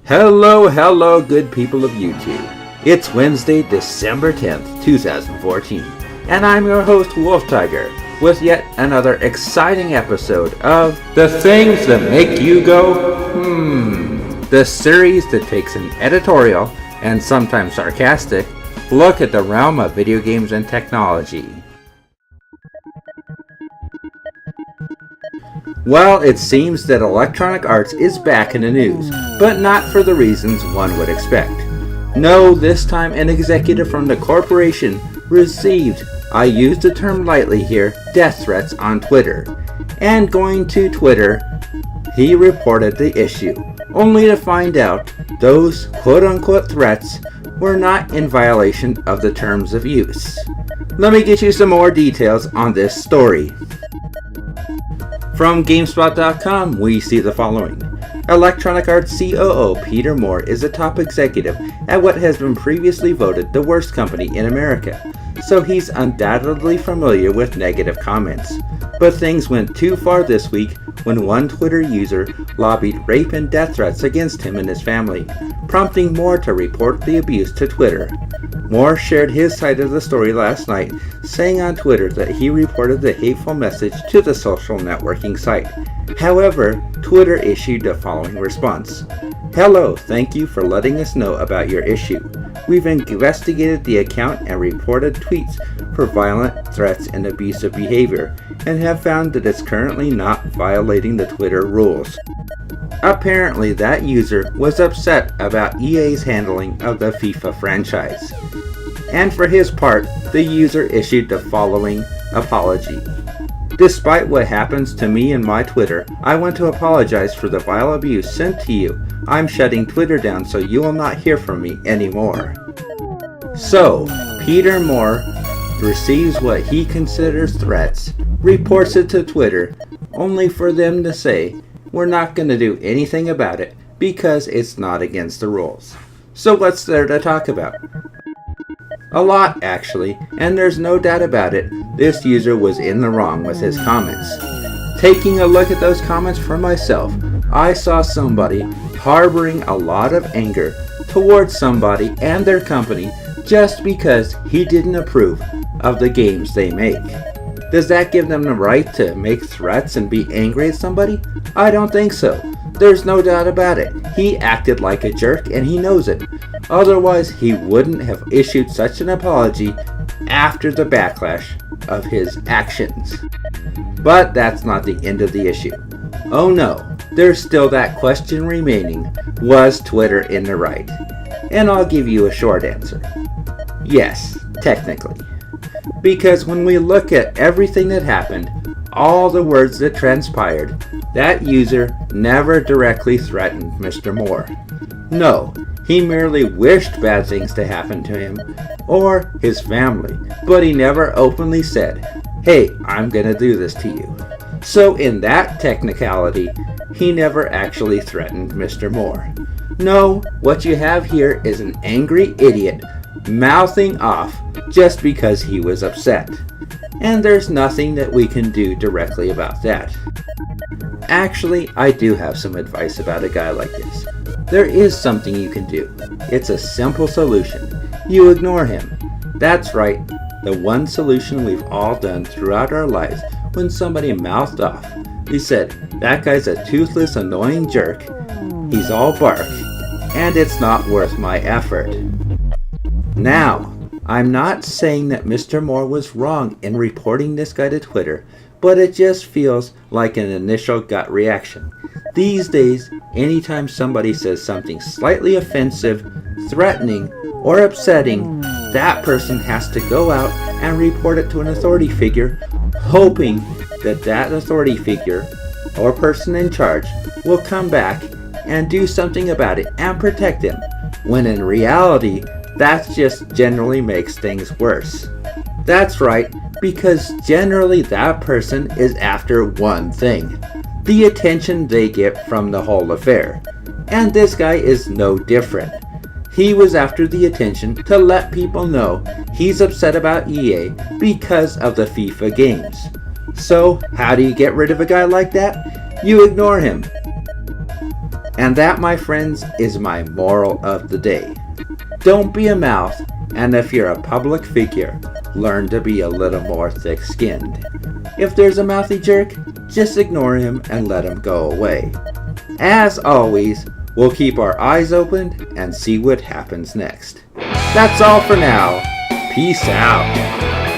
Hello, good people of YouTube. It's Wednesday, December 10th, 2014, and I'm your host, Wolf Tiger, with yet another exciting episode of The Things That Make You Go, the series that takes an editorial, and sometimes sarcastic, look at the realm of video games and technology. Well, it seems that Electronic Arts is back in the news, but not for the reasons one would expect. No, this time an executive from the corporation received, I use the term lightly here, death threats on Twitter. And going to Twitter, he reported the issue, only to find out those quote-unquote threats were not in violation of the terms of use. Let me get you some more details on this story. From GameSpot.com, we see the following. Electronic Arts COO Peter Moore is a top executive at what has been previously voted the worst company in America, so he's undoubtedly familiar with negative comments. But things went too far this week when one Twitter user lobbied rape and death threats against him and his family, prompting Moore to report the abuse to Twitter. Moore shared his side of the story last night, saying on Twitter that he reported the hateful message to the social networking site. However, Twitter issued the following response. Hello, thank you for letting us know about your issue. We've investigated the account and reported tweets for violent threats and abusive behavior, and have found that it's currently not violating the Twitter rules. Apparently, that user was upset about EA's handling of the FIFA franchise. And for his part, the user issued the following apology. Despite what happens to me and my Twitter, I want to apologize for the vile abuse sent to you. I'm shutting Twitter down so you will not hear from me anymore. So, Peter Moore receives what he considers threats, reports it to Twitter, only for them to say, we're not going to do anything about it because it's not against the rules. So what's there to talk about? A lot, actually, and there's no doubt about it, this user was in the wrong with his comments. Taking a look at those comments for myself, I saw somebody harboring a lot of anger towards somebody and their company just because he didn't approve of the games they make. Does that give them the right to make threats and be angry at somebody? I don't think so. There's no doubt about it. He acted like a jerk and he knows it. Otherwise, he wouldn't have issued such an apology after the backlash of his actions. But that's not the end of the issue. Oh no, there's still that question remaining. Was Twitter in the right? And I'll give you a short answer. Yes, technically. Because when we look at everything that happened, all the words that transpired, that user never directly threatened Mr. Moore. No, he merely wished bad things to happen to him or his family, but he never openly said, hey, I'm gonna do this to you. So in that technicality, he never actually threatened Mr. Moore. No, what you have here is an angry idiot mouthing off just because he was upset. And there's nothing that we can do directly about that. Actually, I do have some advice about a guy like this. There is something you can do. It's a simple solution. You ignore him. That's right, the one solution we've all done throughout our lives when somebody mouthed off. We said, that guy's a toothless, annoying jerk. He's all bark, and it's not worth my effort. Now, I'm not saying that Mr. Moore was wrong in reporting this guy to Twitter, but it just feels like an initial gut reaction. These days, anytime somebody says something slightly offensive, threatening, or upsetting, that person has to go out and report it to an authority figure, hoping that that authority figure or person in charge will come back and do something about it and protect them, when in reality, that just generally makes things worse. That's right, because generally that person is after one thing, the attention they get from the whole affair. And this guy is no different. He was after the attention to let people know he's upset about EA because of the FIFA games. So how do you get rid of a guy like that? You ignore him. And that, my friends, is my moral of the day. Don't be a mouth, and if you're a public figure, learn to be a little more thick-skinned. If there's a mouthy jerk, just ignore him and let him go away. As always, we'll keep our eyes open and see what happens next. That's all for now. Peace out.